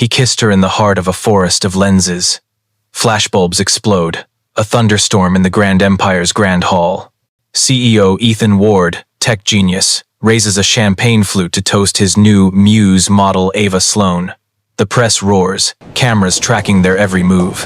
He kissed her in the heart of a forest of lenses. Flashbulbs explode. A thunderstorm in the Grand Empire's Grand Hall. CEO Ethan Ward, tech genius, raises a champagne flute to toast his new Muse model Ava Sloan. The press roars, cameras tracking their every move.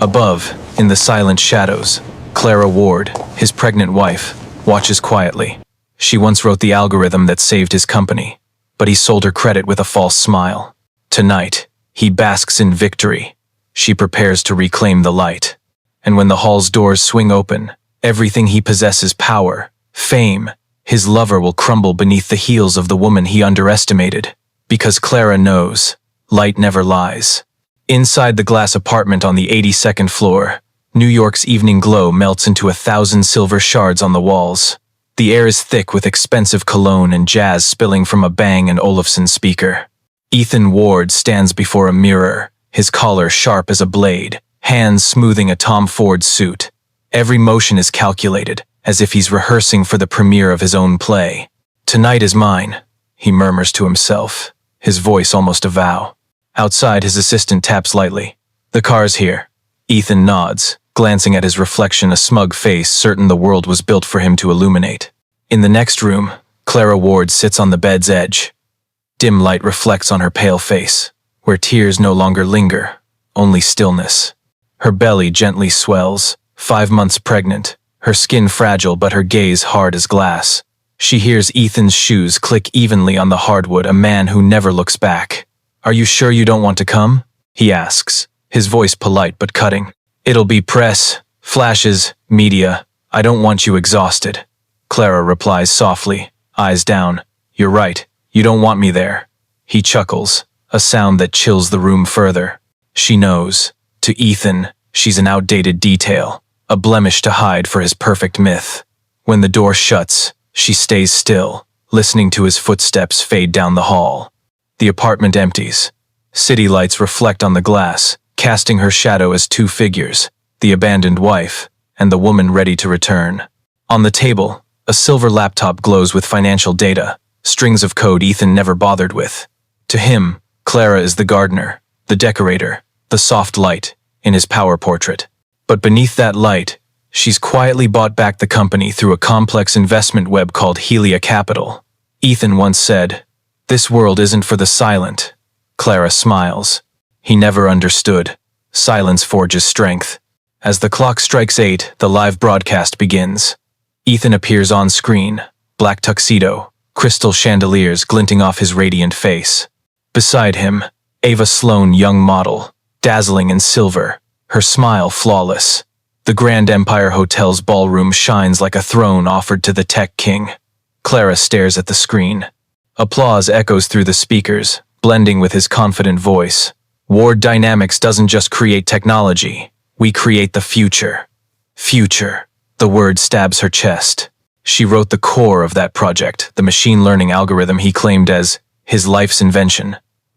Above, in the silent shadows, Clara Ward, his pregnant wife, watches quietly. She once wrote the algorithm that saved his company, but he sold her credit with a false smile. Tonight, he basks in victory. She prepares to reclaim the light. And when the hall's doors swing open, everything he possesses, power, fame, his lover, will crumble beneath the heels of the woman he underestimated. Because Clara knows, light never lies. Inside the glass apartment on the 82nd floor, New York's evening glow melts into 1,000 silver shards on the walls. The air is thick with expensive cologne and jazz spilling from a Bang & Olufsen speaker. Ethan Ward stands before a mirror, his collar sharp as a blade, hands smoothing a Tom Ford suit. Every motion is calculated, as if he's rehearsing for the premiere of his own play. "Tonight is mine," he murmurs to himself, his voice almost a vow. Outside, his assistant taps lightly. "The car's here." Ethan nods, glancing at his reflection, a smug face certain the world was built for him to illuminate. In the next room, Clara Ward sits on the bed's edge. Dim light reflects on her pale face, where tears no longer linger, only stillness. Her belly gently swells, 5 months pregnant, her skin fragile but her gaze hard as glass. She hears Ethan's shoes click evenly on the hardwood, a man who never looks back. "Are you sure you don't want to come?" he asks, his voice polite but cutting. "It'll be press, flashes, media. I don't want you exhausted." Clara replies softly, eyes down. "You're right, you don't want me there." He chuckles, a sound that chills the room further. She knows. To Ethan, she's an outdated detail, a blemish to hide for his perfect myth. When the door shuts, she stays still, listening to his footsteps fade down the hall. The apartment empties. City lights reflect on the glass, casting her shadow as 2 figures, the abandoned wife and the woman ready to return. On the table, a silver laptop glows with financial data, strings of code Ethan never bothered with. To him, Clara is the gardener, the decorator, the soft light in his power portrait. But beneath that light, she's quietly bought back the company through a complex investment web called Helia Capital. Ethan once said, "This world isn't for the silent." Clara smiles. He never understood. Silence forges strength. As the clock strikes 8, the live broadcast begins. Ethan appears on screen, black tuxedo, crystal chandeliers glinting off his radiant face. Beside him, Ava Sloan, young model, dazzling in silver, her smile flawless. The Grand Empire Hotel's ballroom shines like a throne offered to the tech king. Clara stares at the screen. Applause echoes through the speakers, blending with his confident voice. Ward Dynamics doesn't just create technology, we create the future. Future. The word stabs her chest. She wrote the core of that project, the machine learning algorithm he claimed as his life's invention.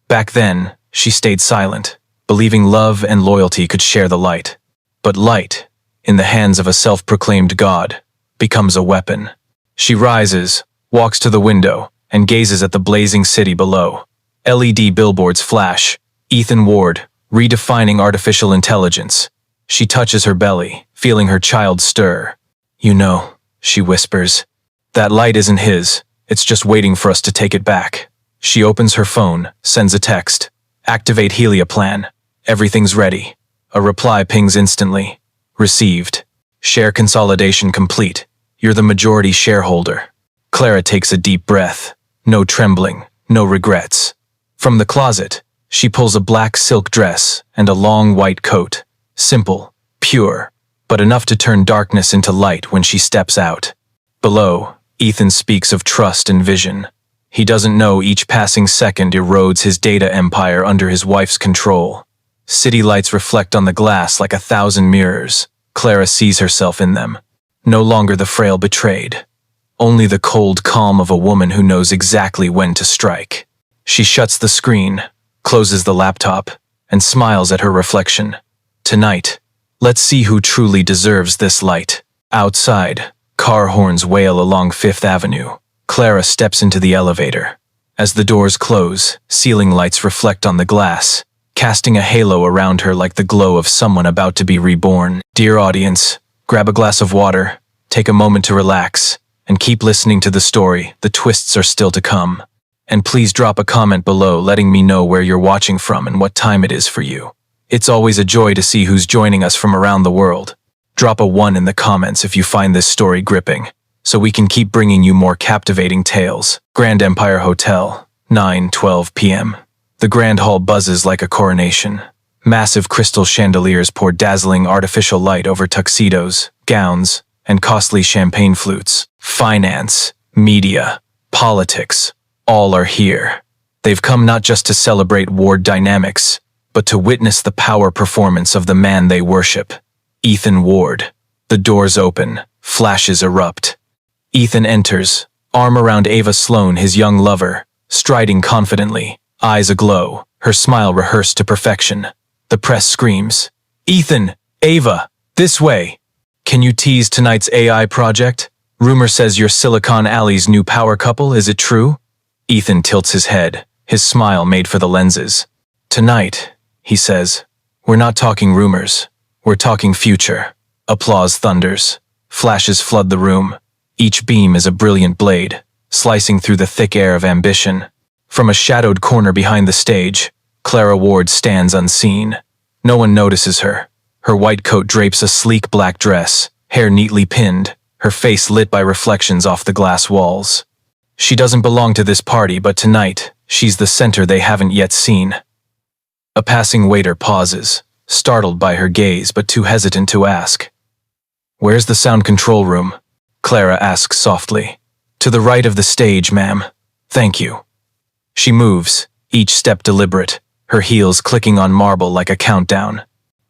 Back then, she stayed silent, believing love and loyalty could share the light. But light, in the hands of a self-proclaimed god, becomes a weapon. She rises, walks to the window, and gazes at the blazing city below. LED billboards flash. Ethan Ward, redefining artificial intelligence. She touches her belly, feeling her child stir. "You know," she whispers, "that light isn't his. It's just waiting for us to take it back." She opens her phone, sends a text. "Activate Helia plan. Everything's ready." A reply pings instantly. "Received. Share consolidation complete. You're the majority shareholder." Clara takes a deep breath. No trembling, no regrets. From the closet, she pulls a black silk dress and a long white coat. Simple, pure, but enough to turn darkness into light when she steps out. Below, Ethan speaks of trust and vision. He doesn't know each passing second erodes his data empire under his wife's control. City lights reflect on the glass like 1,000 mirrors. Clara sees herself in them. No longer the frail betrayed. Only the cold calm of a woman who knows exactly when to strike. She shuts the screen, closes the laptop, and smiles at her reflection. Tonight, let's see who truly deserves this light. Outside, car horns wail along 5th Avenue. Clara steps into the elevator. As the doors close, ceiling lights reflect on the glass. casting a halo around her like the glow of someone about to be reborn. Dear audience, grab a glass of water, take a moment to relax, and keep listening to the story. The twists are still to come. And please drop a comment below letting me know where you're watching from and what time it is for you. It's always a joy to see who's joining us from around the world. Drop a 1 in the comments if you find this story gripping, so we can keep bringing you more captivating tales. Grand Empire Hotel, 9:12 p.m. The Grand Hall buzzes like a coronation. Massive crystal chandeliers pour dazzling artificial light over tuxedos, gowns, and costly champagne flutes. Finance, media, politics, all are here. They've come not just to celebrate Ward dynamics, but to witness the power performance of the man they worship, Ethan Ward. The doors open, flashes erupt. Ethan enters, arm around Ava Sloane, his young lover, striding confidently, eyes aglow, her smile rehearsed to perfection. The press screams, "Ethan! Ava! This way! Can you tease tonight's AI project? Rumor says you're Silicon Alley's new power couple, is it true?" Ethan tilts his head, his smile made for the lenses. "Tonight," he says, "we're not talking rumors. We're talking future." Applause thunders. Flashes flood the room. Each beam is a brilliant blade, slicing through the thick air of ambition. From a shadowed corner behind the stage, Clara Ward stands unseen. No one notices her. Her white coat drapes a sleek black dress, hair neatly pinned, her face lit by reflections off the glass walls. She doesn't belong to this party, but tonight, she's the center they haven't yet seen. A passing waiter pauses, startled by her gaze but too hesitant to ask. "Where's the sound control room?" Clara asks softly. "To the right of the stage, ma'am. Thank you." She moves, each step deliberate, her heels clicking on marble like a countdown.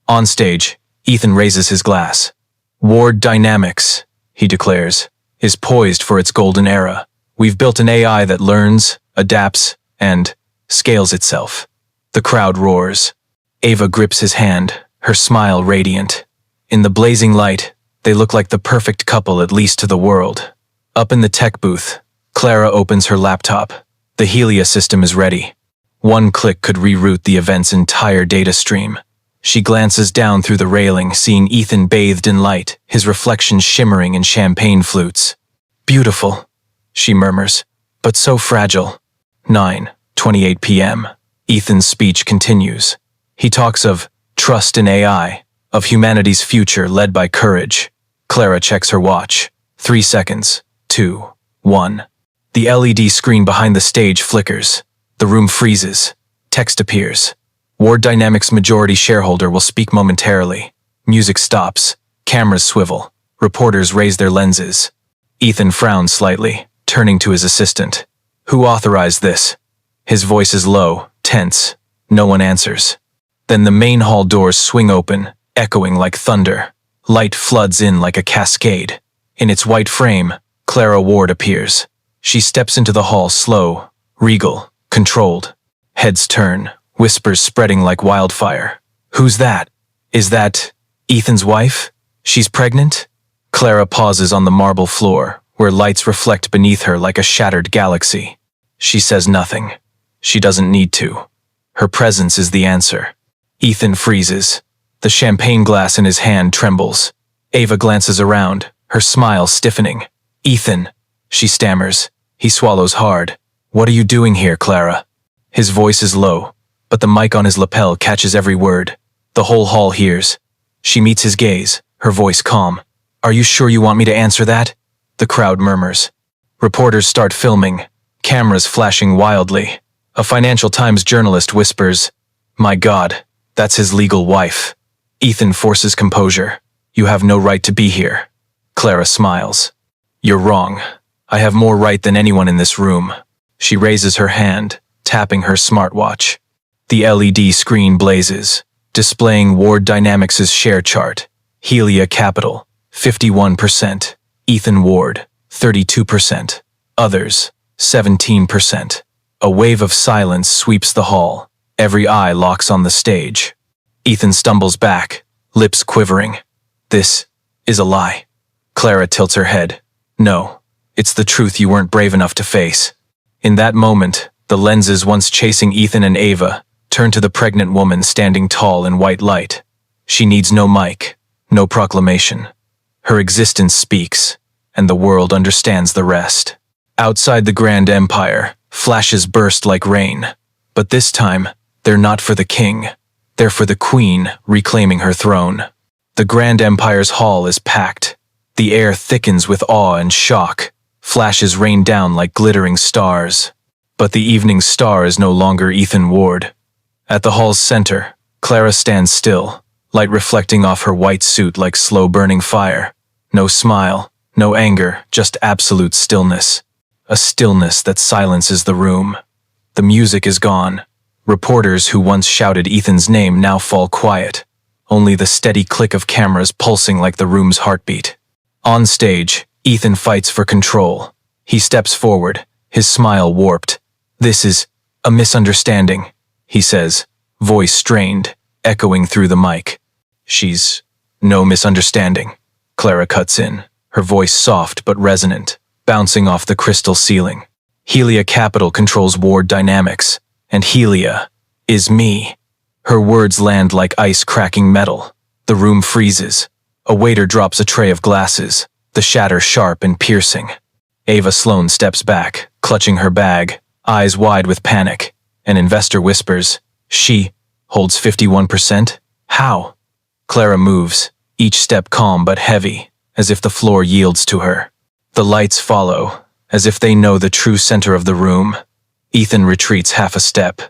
On stage, Ethan raises his glass. "Ward Dynamics," he declares, "is poised for its golden era. We've built an AI that learns, adapts, and scales itself." The crowd roars. Ava grips his hand, her smile radiant. In the blazing light, they look like the perfect couple, at least to the world. Up in the tech booth, Clara opens her laptop. The Helia system is ready. One click could reroute the event's entire data stream. She glances down through the railing, seeing Ethan bathed in light, his reflection shimmering in champagne flutes. "Beautiful," she murmurs, "but so fragile." 9:28 p.m. Ethan's speech continues. He talks of trust in AI, of humanity's future led by courage. Clara checks her watch. 3 seconds. 2. 1. The LED screen behind the stage flickers. The room freezes. Text appears. Ward Dynamics majority shareholder will speak momentarily. Music stops. Cameras swivel. Reporters raise their lenses. Ethan frowns slightly, turning to his assistant. "Who authorized this?" His voice is low, tense. No one answers. Then the main hall doors swing open, echoing like thunder. Light floods in like a cascade. In its white frame, Clara Ward appears. She steps into the hall slow, regal, controlled. Heads turn, whispers spreading like wildfire. "Who's that? Is that Ethan's wife? She's pregnant?" Clara pauses on the marble floor, where lights reflect beneath her like a shattered galaxy. She says nothing. She doesn't need to. Her presence is the answer. Ethan freezes. The champagne glass in his hand trembles. Ava glances around, her smile stiffening. "Ethan," she stammers. He swallows hard. "What are you doing here, Clara?" His voice is low, but the mic on his lapel catches every word. The whole hall hears. She meets his gaze, her voice calm. "Are you sure you want me to answer that?" The crowd murmurs. Reporters start filming, cameras flashing wildly. A Financial Times journalist whispers, "My God, that's his legal wife." Ethan forces composure. "You have no right to be here." Clara smiles. "You're wrong. I have more right than anyone in this room." She raises her hand, tapping her smartwatch. The LED screen blazes, displaying Ward Dynamics' share chart. Helia Capital, 51%. Ethan Ward, 32%. Others, 17%. A wave of silence sweeps the hall. Every eye locks on the stage. Ethan stumbles back, lips quivering. "This is a lie." Clara tilts her head. "No, it's the truth you weren't brave enough to face." In that moment, the lenses once chasing Ethan and Ava turn to the pregnant woman standing tall in white light. She needs no mic, no proclamation. Her existence speaks, and the world understands the rest. Outside the Grand Empire, flashes burst like rain. But this time, they're not for the king. They're for the queen reclaiming her throne. The Grand Empire's hall is packed. The air thickens with awe and shock. Flashes rain down like glittering stars. But the evening star is no longer Ethan Ward. At the hall's center, Clara stands still, light reflecting off her white suit like slow-burning fire. No smile, no anger, just absolute stillness. A stillness that silences the room. The music is gone. Reporters who once shouted Ethan's name now fall quiet. Only the steady click of cameras pulsing like the room's heartbeat. On stage, Ethan fights for control. He steps forward, his smile warped. "This is a misunderstanding," he says, voice strained, echoing through the mic. "She's no misunderstanding," Clara cuts in, her voice soft but resonant, bouncing off the crystal ceiling. "Helia Capital controls Ward Dynamics, and Helia is me." Her words land like ice cracking metal. The room freezes. A waiter drops a tray of glasses, the shatter sharp and piercing. Ava Sloan steps back, clutching her bag, eyes wide with panic. An investor whispers, "She holds 51%? How?" Clara moves, each step calm but heavy, as if the floor yields to her. The lights follow, as if they know the true center of the room. Ethan retreats half a step.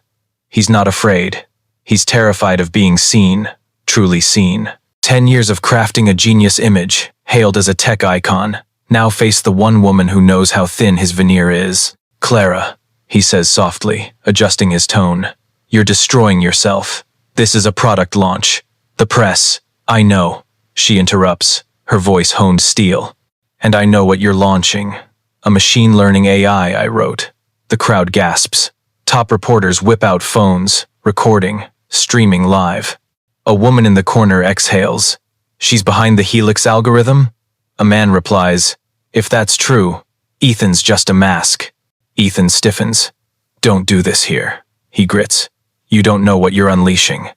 He's not afraid. He's terrified of being seen, truly seen. 10 years of crafting a genius image, hailed as a tech icon, now face the one woman who knows how thin his veneer is. "Clara," he says softly, adjusting his tone, "you're destroying yourself. This is a product launch. The press, I know," she interrupts, her voice honed steel. "And I know what you're launching. A machine learning AI I wrote." The crowd gasps. Top reporters whip out phones, recording, streaming live. A woman in the corner exhales. "She's behind the Helix algorithm?" A man replies, "If that's true, Ethan's just a mask." Ethan stiffens. "Don't do this here," he grits. "You don't know what you're unleashing."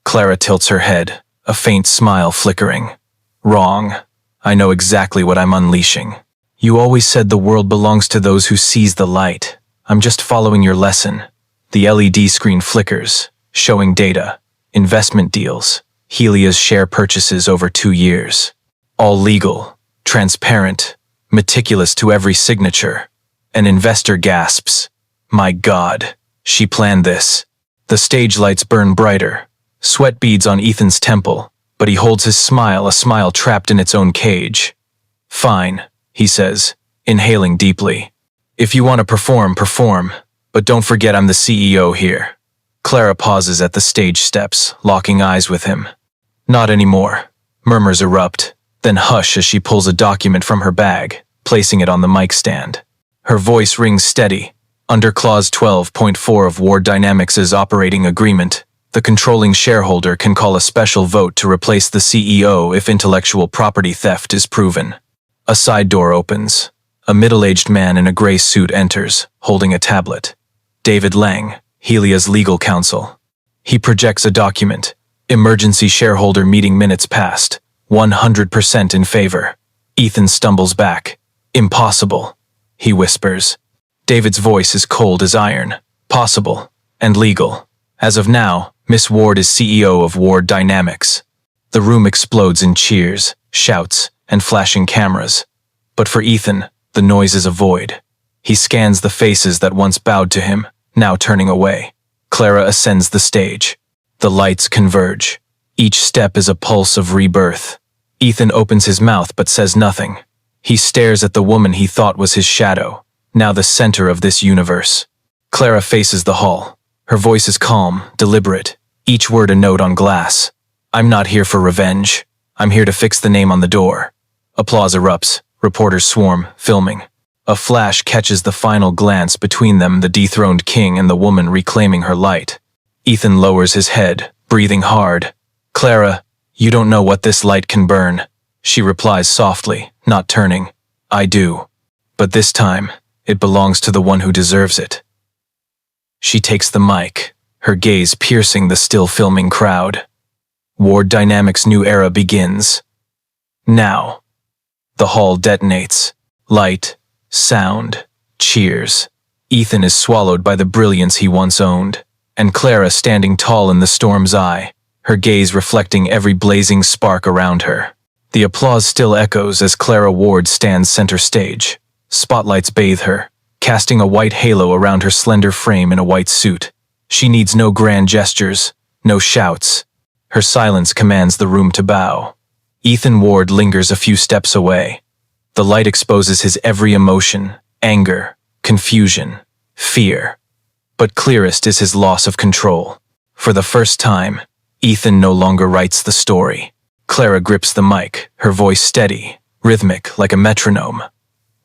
Clara tilts her head, a faint smile flickering. "Wrong. I know exactly what I'm unleashing. You always said the world belongs to those who seize the light. I'm just following your lesson." The LED screen flickers, showing data, investment deals, Helia's share purchases over 2 years. All legal, transparent, meticulous to every signature. An investor gasps. "My God, she planned this." The stage lights burn brighter, sweat beads on Ethan's temple, but he holds his smile, a smile trapped in its own cage. "Fine," he says, inhaling deeply. "If you want to perform, perform, but don't forget I'm the CEO here." Clara pauses at the stage steps, locking eyes with him. "Not anymore." Murmurs erupt, then hush as she pulls a document from her bag, placing it on the mic stand. Her voice rings steady. Under Clause 12.4 of Ward Dynamics' operating agreement, the controlling shareholder can call a special vote to replace the CEO if intellectual property theft is proven. A side door opens. A middle-aged man in a gray suit enters, holding a tablet. David Lang, Helia's legal counsel. He projects a document. Emergency shareholder meeting minutes passed. 100% in favor. Ethan stumbles back. "Impossible," he whispers. David's voice is cold as iron. "Possible. And legal. As of now, Miss Ward is CEO of Ward Dynamics." The room explodes in cheers, shouts, and flashing cameras. But for Ethan, the noise is a void. He scans the faces that once bowed to him, now turning away. Clara ascends the stage. The lights converge. Each step is a pulse of rebirth. Ethan opens his mouth but says nothing. He stares at the woman he thought was his shadow, now the center of this universe. Clara faces the hall. Her voice is calm, deliberate, each word a note on glass. "I'm not here for revenge. I'm here to fix the name on the door." Applause erupts. Reporters swarm, filming. A flash catches the final glance between them, the dethroned king and the woman reclaiming her light. Ethan lowers his head, breathing hard. "Clara, you don't know what this light can burn," she replies softly, not turning. "I do. But this time, it belongs to the one who deserves it." She takes the mic, her gaze piercing the still filming crowd. Ward Dynamics' new era begins. Now. The hall detonates. Light, sound, cheers. Ethan is swallowed by the brilliance he once owned, and Clara standing tall in the storm's eye, her gaze reflecting every blazing spark around her. The applause still echoes as Clara Ward stands center stage. Spotlights bathe her, casting a white halo around her slender frame in a white suit. She needs no grand gestures, no shouts. Her silence commands the room to bow. Ethan Ward lingers a few steps away. The light exposes his every emotion, anger, confusion, fear. But clearest is his loss of control. For the first time, Ethan no longer writes the story. Clara grips the mic, her voice steady, rhythmic like a metronome.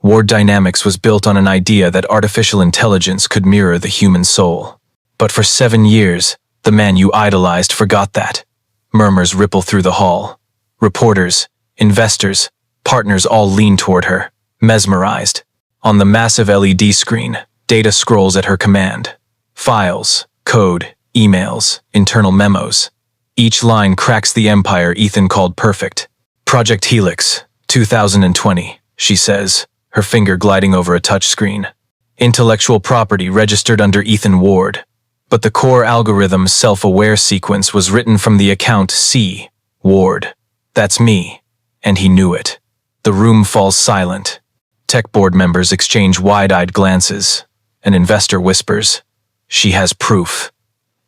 Ward Dynamics was built on an idea that artificial intelligence could mirror the human soul. But for 7 years, the man you idolized forgot that. Murmurs ripple through the hall. Reporters, investors, partners all lean toward her, mesmerized. On the massive LED screen, data scrolls at her command. Files, code, emails, internal memos. Each line cracks the empire Ethan called perfect. Project Helix, 2020, she says, her finger gliding over a touchscreen. Intellectual property registered under Ethan Ward. But the core algorithm's self-aware sequence was written from the account C. Ward. That's me. And he knew it. The room falls silent. Tech board members exchange wide-eyed glances. An investor whispers, "She has proof."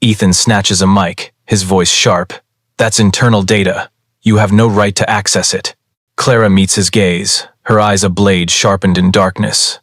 Ethan snatches a mic, his voice sharp. "That's internal data. You have no right to access it." Clara meets his gaze, her eyes a blade sharpened in darkness.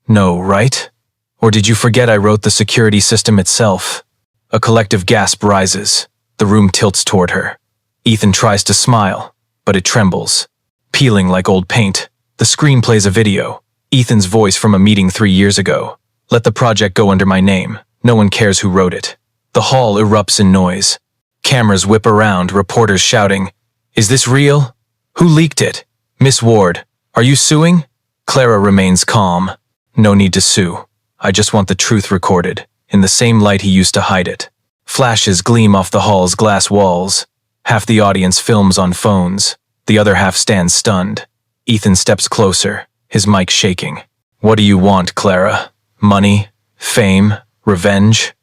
"No, right? Or did you forget I wrote the security system itself?" A collective gasp rises. The room tilts toward her. Ethan tries to smile, but it trembles. Peeling like old paint, the screen plays a video. Ethan's voice from a meeting 3 years ago. "Let the project go under my name. No one cares who wrote it." The hall erupts in noise. Cameras whip around, reporters shouting, "Is this real? Who leaked it? Miss Ward, are you suing?" Clara remains calm. "No need to sue. I just want the truth recorded, in the same light he used to hide it." Flashes gleam off the hall's glass walls. Half the audience films on phones. The other half stands stunned. Ethan steps closer, his mic shaking. "What do you want, Clara? Money? Fame? Revenge?"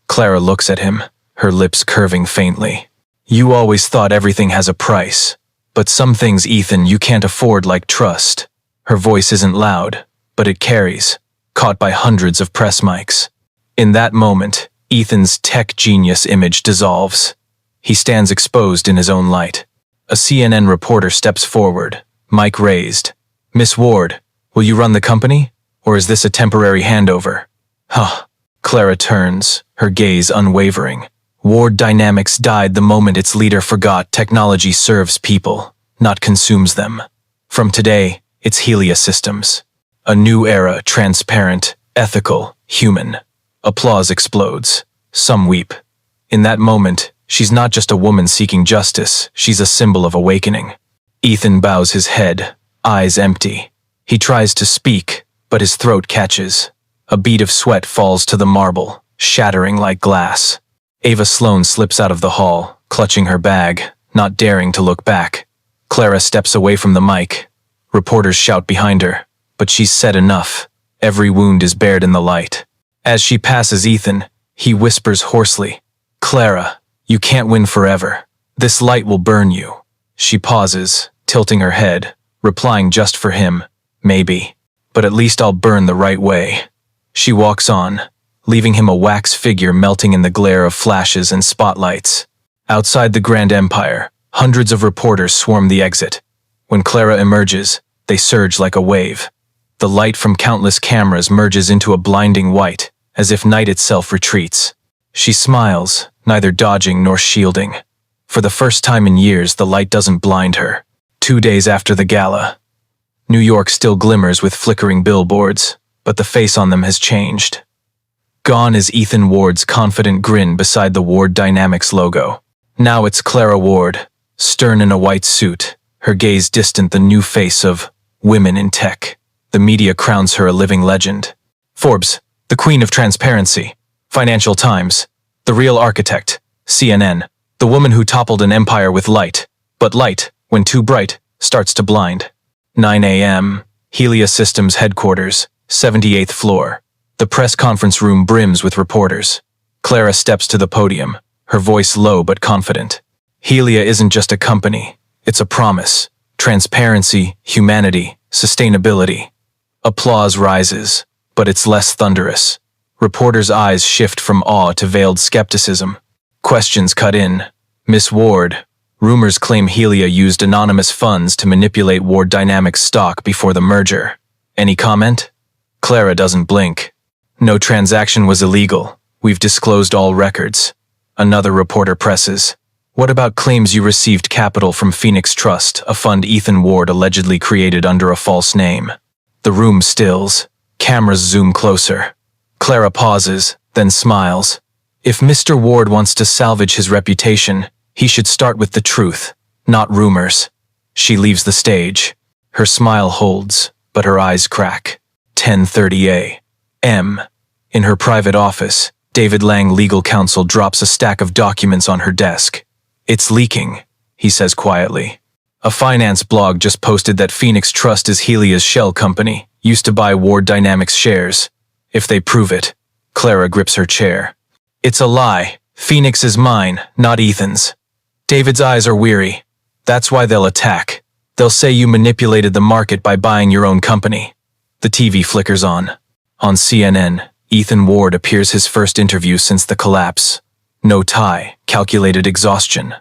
Clara looks at him, her lips curving faintly. "You always thought everything has a price. But some things, Ethan, you can't afford, like trust." Her voice isn't loud, but it carries, caught by hundreds of press mics. In that moment, Ethan's tech genius image dissolves. He stands exposed in his own light. A CNN reporter steps forward, mic raised. "Miss Ward, will you run the company? Or is this a temporary handover?" "Huh." Clara turns, her gaze unwavering. Ward Dynamics died the moment its leader forgot technology serves people, not consumes them. From today, it's Helia Systems. A new era, transparent, ethical, human. Applause explodes. Some weep. In that moment, she's not just a woman seeking justice, she's a symbol of awakening. Ethan bows his head, eyes empty. He tries to speak, but his throat catches. A bead of sweat falls to the marble, shattering like glass. Ava Sloan slips out of the hall, clutching her bag, not daring to look back. Clara steps away from the mic. Reporters shout behind her, but she's said enough. Every wound is bared in the light. As she passes Ethan, he whispers hoarsely, "Clara, you can't win forever. This light will burn you." She pauses, tilting her head, replying just for him, "Maybe. But at least I'll burn the right way." She walks on, leaving him a wax figure melting in the glare of flashes and spotlights. Outside the Grand Empire, hundreds of reporters swarm the exit. When Clara emerges, they surge like a wave. The light from countless cameras merges into a blinding white, as if night itself retreats. She smiles, neither dodging nor shielding. For the first time in years, the light doesn't blind her. 2 days after the gala, New York still glimmers with flickering billboards, but the face on them has changed. Gone is Ethan Ward's confident grin beside the Ward Dynamics logo. Now it's Clara Ward, stern in a white suit, her gaze distant, the new face of women in tech. The media crowns her a living legend. Forbes, the queen of transparency. Financial Times, The real architect, CNN. The woman who toppled an empire with light. But light, when too bright, starts to blind. 9 a.m. Helia Systems headquarters, 78th floor. The press conference room brims with reporters. Clara steps to the podium, her voice low but confident. Helia isn't just a company, it's a promise. Transparency, humanity, sustainability. Applause rises, but it's less thunderous. Reporters' eyes shift from awe to veiled skepticism. Questions cut in. Miss Ward, rumors claim Helia used anonymous funds to manipulate Ward Dynamics stock before the merger. Any comment? Clara doesn't blink. No transaction was illegal. We've disclosed all records. Another reporter presses. What about claims you received capital from Phoenix Trust, a fund Ethan Ward allegedly created under a false name? The room stills. Cameras zoom closer. Clara pauses, then smiles. If Mr. Ward wants to salvage his reputation, he should start with the truth, not rumors. She leaves the stage. Her smile holds, but her eyes crack. 10:30 a.m. In her private office, David Lang, legal counsel, drops a stack of documents on her desk. It's leaking, he says quietly. A finance blog just posted that Phoenix Trust is Helia's shell company, used to buy Ward Dynamics shares. If they prove it, Clara grips her chair. It's a lie. Phoenix is mine, not Ethan's. David's eyes are weary. That's why they'll attack. They'll say you manipulated the market by buying your own company. The TV flickers on. On CNN, Ethan Ward appears his first interview since the collapse. No tie, calculated exhaustion.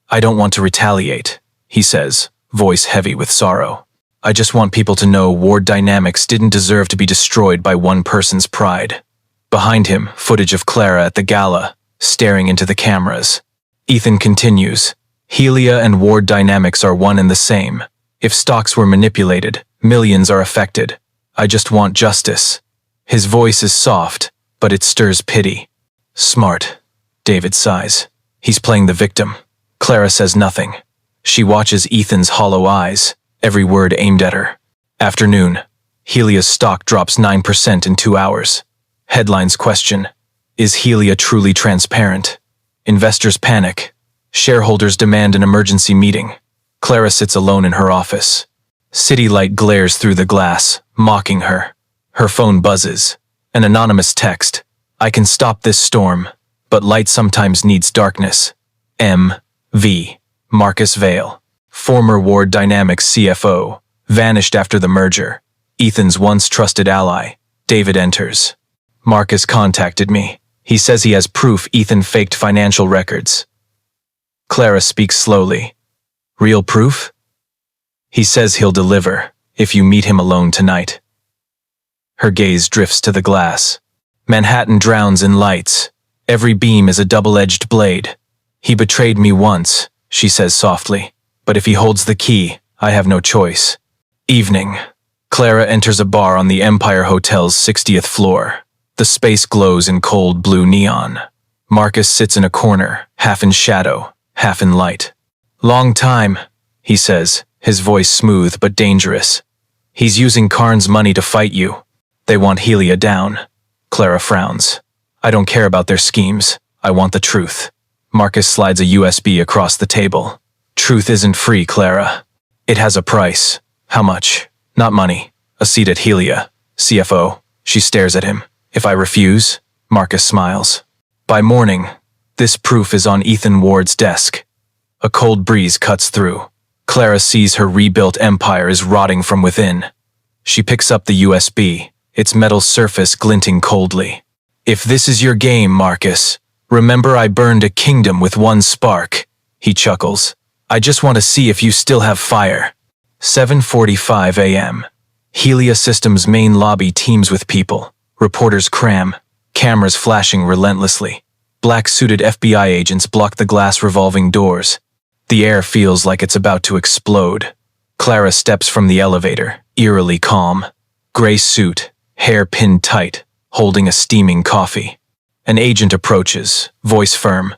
I don't want to retaliate, he says, voice heavy with sorrow. I just want people to know Ward Dynamics didn't deserve to be destroyed by one person's pride. Behind him, footage of Clara at the gala, staring into the cameras. Ethan continues. Helia and Ward Dynamics are one and the same. If stocks were manipulated, millions are affected. I just want justice. His voice is soft, but it stirs pity. Smart, David sighs. He's playing the victim. Clara says nothing. She watches Ethan's hollow eyes, every word aimed at her. Afternoon. Helia's stock drops 9% in 2 hours. Headlines question, is Helia truly transparent? Investors panic. Shareholders demand an emergency meeting. Clara sits alone in her office. City light glares through the glass, mocking her. Her phone buzzes. An anonymous text. I can stop this storm, but light sometimes needs darkness. M.V. Marcus Vale, former Ward Dynamics CFO, vanished after the merger. Ethan's once trusted ally. David enters. Marcus contacted me. He says he has proof Ethan faked financial records. Clara speaks slowly. Real proof? He says he'll deliver, if you meet him alone tonight. Her gaze drifts to the glass. Manhattan drowns in lights. Every beam is a double-edged blade. He betrayed me once, she says softly. But if he holds the key, I have no choice. Evening. Clara enters a bar on the Empire Hotel's 60th floor. The space glows in cold blue neon. Marcus sits in a corner, half in shadow, half in light. Long time, he says, his voice smooth but dangerous. He's using Karn's money to fight you. They want Helia down. Clara frowns. I don't care about their schemes. I want the truth. Marcus slides a USB across the table. Truth isn't free, Clara. It has a price. How much? Not money. A seat at Helia. CFO. She stares at him. If I refuse? Marcus smiles. By morning, this proof is on Ethan Ward's desk. A cold breeze cuts through. Clara sees her rebuilt empire is rotting from within. She picks up the USB, its metal surface glinting coldly. If this is your game, Marcus, remember I burned a kingdom with one spark. He chuckles. I just want to see if you still have fire. 7:45 a.m. Helia Systems' main lobby teems with people. Reporters cram, cameras flashing relentlessly. Black-suited FBI agents block the glass revolving doors. The air feels like it's about to explode. Clara steps from the elevator, eerily calm. Gray suit, hair pinned tight, holding a steaming coffee. An agent approaches, voice firm.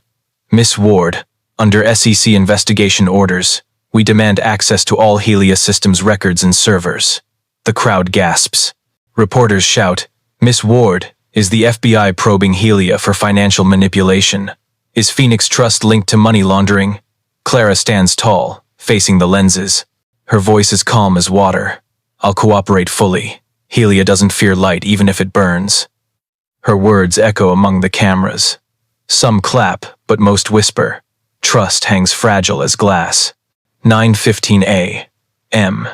Miss Ward, under SEC investigation orders, we demand access to all Helia Systems records and servers. The crowd gasps. Reporters shout, Miss Ward, Is the FBI probing Helia for financial manipulation? Is Phoenix Trust linked to money laundering? Clara stands tall, facing the lenses. Her voice is calm as water. I'll cooperate fully. Helia doesn't fear light even if it burns. Her words echo among the cameras. Some clap, but most whisper. Trust hangs fragile as glass. 9:15 a.m.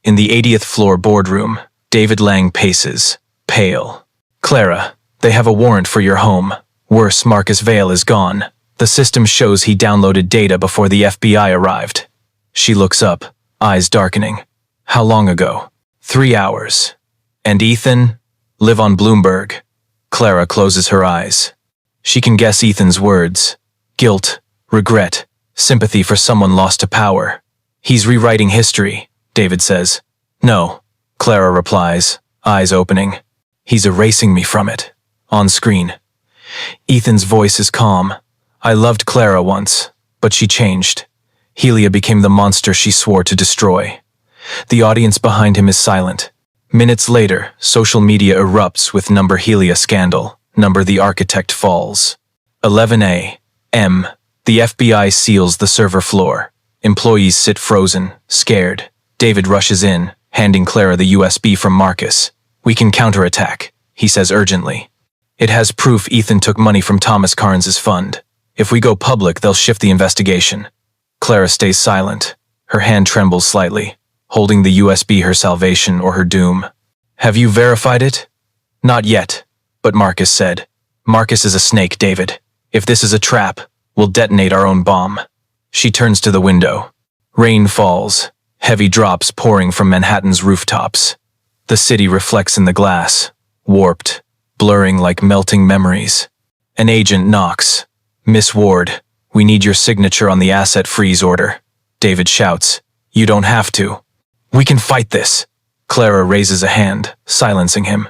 In the 80th floor boardroom, David Lang paces, pale. Clara, they have a warrant for your home. Worse, Marcus Vale is gone. The system shows he downloaded data before the FBI arrived. She looks up, eyes darkening. How long ago? 3 hours. And Ethan? Live on Bloomberg. Clara closes her eyes. She can guess Ethan's words. Guilt, regret, sympathy for someone lost to power. He's rewriting history, David says. No, Clara replies, eyes opening. He's erasing me from it. On screen. Ethan's voice is calm. I loved Clara once, but she changed. Helia became the monster she swore to destroy. The audience behind him is silent. Minutes later, social media erupts with Number Helia scandal. Number the architect falls. 11 a.m. The FBI seals the server floor. Employees sit frozen, scared. David rushes in, handing Clara the USB from Marcus. We can counterattack, he says urgently. It has proof Ethan took money from Thomas Carnes's fund. If we go public, they'll shift the investigation. Clara stays silent. Her hand trembles slightly, holding the USB her salvation or her doom. Have you verified it? Not yet, but Marcus said. Marcus is a snake, David. If this is a trap, we'll detonate our own bomb. She turns to the window. Rain falls, heavy drops pouring from Manhattan's rooftops. The city reflects in the glass, warped, blurring like melting memories. An agent knocks. Miss Ward, we need your signature on the asset freeze order. David shouts. You don't have to. We can fight this. Clara raises a hand, silencing him.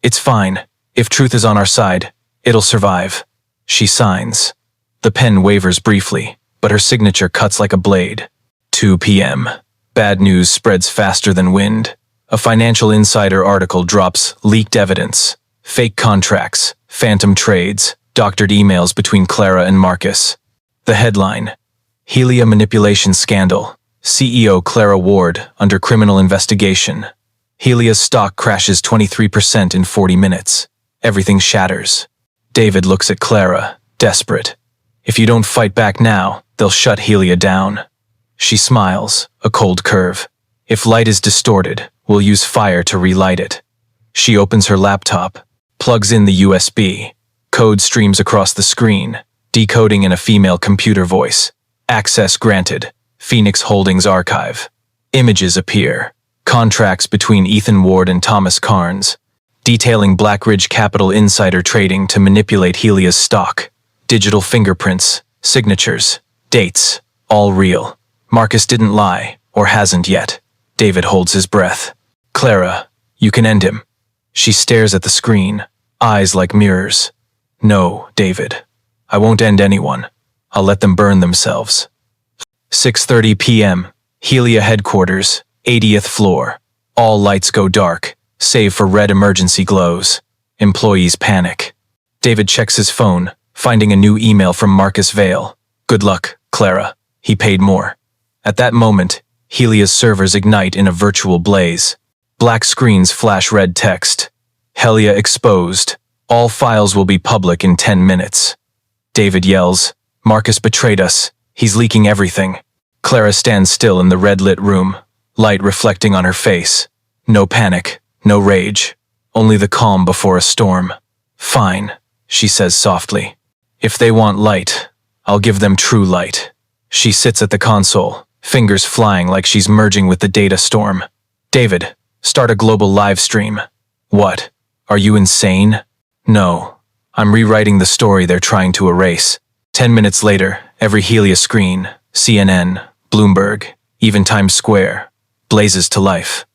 It's fine. If truth is on our side, it'll survive. She signs. The pen wavers briefly, but her signature cuts like a blade. 2 p.m. Bad news spreads faster than wind. A Financial Insider article drops leaked evidence, fake contracts, phantom trades, doctored emails between Clara and Marcus. The headline: Helia Manipulation Scandal. CEO Clara Ward under criminal investigation. Helia's stock crashes 23% in 40 minutes. Everything shatters. David looks at Clara, desperate. If you don't fight back now, they'll shut Helia down. She smiles, a cold curve. If light is distorted, we'll use fire to relight it. She opens her laptop, plugs in the USB. Code streams across the screen, decoding in a female computer voice. Access granted. Phoenix Holdings Archive. Images appear. Contracts between Ethan Ward and Thomas Carnes, detailing Blackridge Capital insider trading to manipulate Helia's stock. Digital fingerprints, signatures, dates, all real. Marcus didn't lie, or hasn't yet. David holds his breath. Clara, you can end him. She stares at the screen, eyes like mirrors. No, David. I won't end anyone. I'll let them burn themselves. 6:30 p.m. Helia headquarters, 80th floor. All lights go dark, save for red emergency glows. Employees panic. David checks his phone, finding a new email from Marcus Vale. Good luck, Clara. He paid more. At that moment, Helia's servers ignite in a virtual blaze. Black screens flash red text. Helia exposed. All files will be public in 10 minutes. David yells, Marcus betrayed us. He's leaking everything. Clara stands still in the red-lit room, light reflecting on her face. No panic, no rage, only the calm before a storm. Fine, she says softly. If they want light, I'll give them true light. She sits at the console, fingers flying like she's merging with the data storm. David, start a global live stream. What? Are you insane? No. I'm rewriting the story they're trying to erase. 10 minutes later, every Helia screen, CNN, Bloomberg, even Times Square, blazes to life.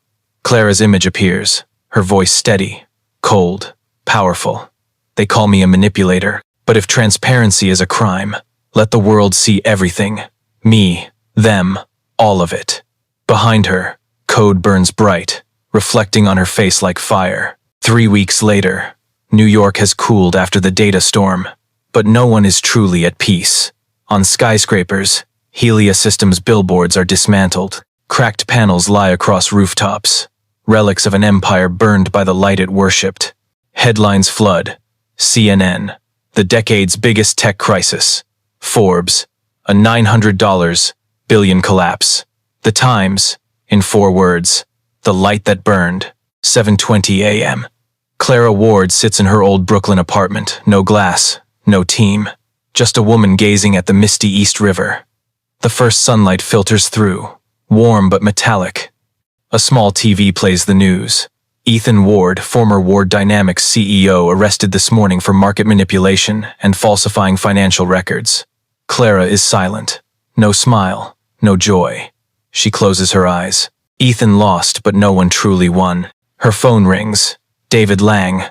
Clara's image appears, her voice steady, cold, powerful. They call me a manipulator, but if transparency is a crime, let the world see everything. Me, them, all of it. Behind her, code burns bright, reflecting on her face like fire. 3 weeks later, New York has cooled after the data storm, but no one is truly at peace. On skyscrapers, Helia Systems billboards are dismantled. Cracked panels lie across rooftops, relics of an empire burned by the light it worshipped. Headlines flood. CNN, the decade's biggest tech crisis. Forbes, a $900 billion collapse. The Times, in 4 words, the light that burned. 7:20 a.m. Clara Ward sits in her old Brooklyn apartment. No glass, no team. Just a woman gazing at the misty East River. The first sunlight filters through, warm but metallic. A small TV plays the news. Ethan Ward, former Ward Dynamics CEO, arrested this morning for market manipulation and falsifying financial records. Clara is silent. No smile, no joy. She closes her eyes. Ethan lost, but no one truly won. Her phone rings. David Lang.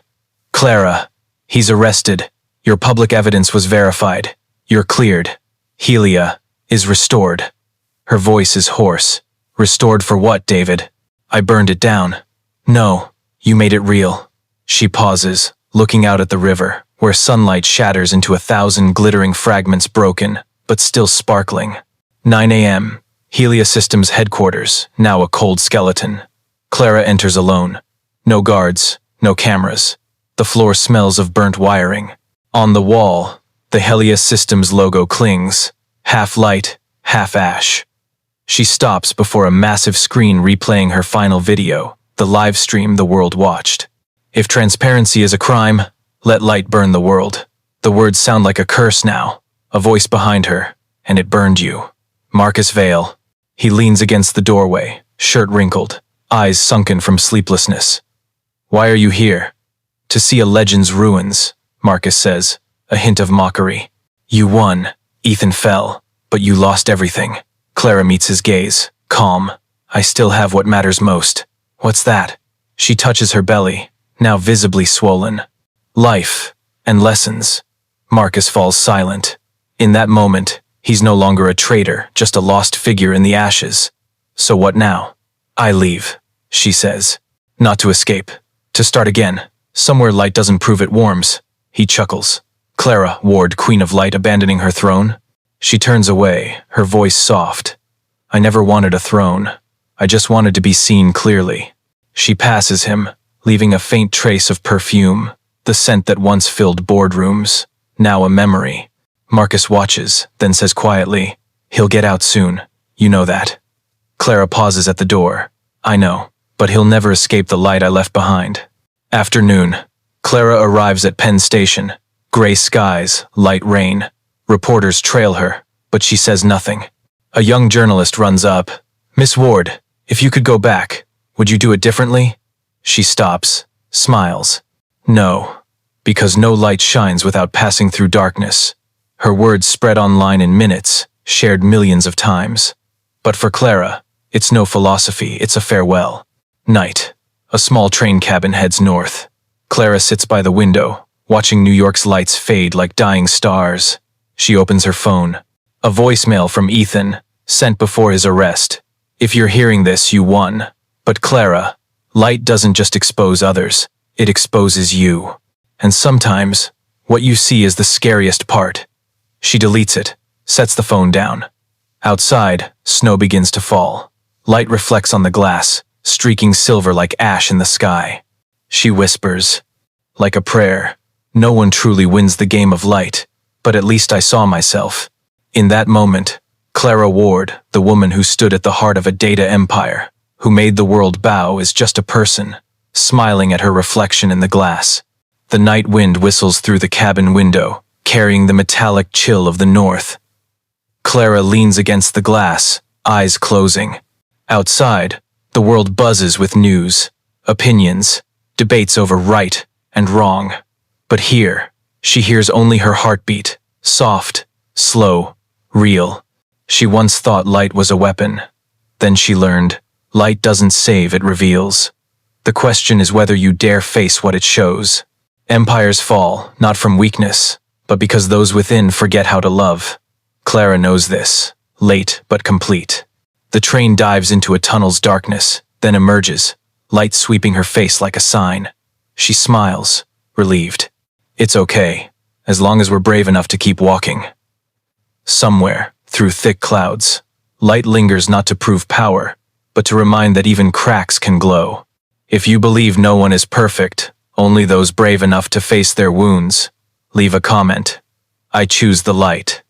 Clara, he's arrested. Your public evidence was verified. You're cleared. Helia is restored. Her voice is hoarse. Restored for what, David? I burned it down. No, you made it real. She pauses, looking out at the river, where sunlight shatters into 1,000 glittering fragments, broken, but still sparkling. 9 a.m. Helia Systems headquarters, now a cold skeleton. Clara enters alone. No guards, no cameras. The floor smells of burnt wiring. On the wall, the Helia Systems logo clings, half light, half ash. She stops before a massive screen replaying her final video, the live stream the world watched. If transparency is a crime, let light burn the world. The words sound like a curse now, a voice behind her, and it burned you. Marcus Vale. He leans against the doorway, shirt wrinkled, eyes sunken from sleeplessness. Why are you here? To see a legend's ruins, Marcus says, a hint of mockery. You won. Ethan fell, but you lost everything. Clara meets his gaze, calm. I still have what matters most. What's that? She touches her belly, now visibly swollen. Life and lessons. Marcus falls silent. In that moment, he's no longer a traitor, just a lost figure in the ashes. So what now? I leave, she says. Not to escape. To start again. Somewhere light doesn't prove it warms. He chuckles. Clara Ward, Queen of Light, abandoning her throne? She turns away, her voice soft. I never wanted a throne. I just wanted to be seen clearly. She passes him, leaving a faint trace of perfume, the scent that once filled boardrooms, now a memory. Marcus watches, then says quietly, he'll get out soon. You know that. Clara pauses at the door. I know, but he'll never escape the light I left behind. Afternoon. Clara arrives at Penn Station. Gray skies, light rain. Reporters trail her, but she says nothing. A young journalist runs up. Miss Ward, if you could go back, would you do it differently? She stops, smiles. No, because no light shines without passing through darkness. Her words spread online in minutes, shared millions of times. But for Clara, it's no philosophy, it's a farewell. Night. A small train cabin heads north. Clara sits by the window, watching New York's lights fade like dying stars. She opens her phone. A voicemail from Ethan, sent before his arrest. If you're hearing this, you won. But Clara, light doesn't just expose others, it exposes you. And sometimes, what you see is the scariest part. She deletes it, sets the phone down. Outside, snow begins to fall. Light reflects on the glass, streaking silver like ash in the sky. She whispers, like a prayer, no one truly wins the game of light, but at least I saw myself. In that moment, Clara Ward, the woman who stood at the heart of a data empire, who made the world bow, is just a person, smiling at her reflection in the glass. The night wind whistles through the cabin window, carrying the metallic chill of the north. Clara leans against the glass, eyes closing. Outside, the world buzzes with news, opinions, debates over right and wrong. But here, she hears only her heartbeat, soft, slow, real. She once thought light was a weapon. Then she learned, light doesn't save, it reveals. The question is whether you dare face what it shows. Empires fall, not from weakness, but because those within forget how to love. Clara knows this, late but complete. The train dives into a tunnel's darkness, then emerges, light sweeping her face like a sign. She smiles, relieved. It's okay, as long as we're brave enough to keep walking. Somewhere, through thick clouds, light lingers not to prove power, but to remind that even cracks can glow. If you believe no one is perfect, only those brave enough to face their wounds, leave a comment. I choose the light.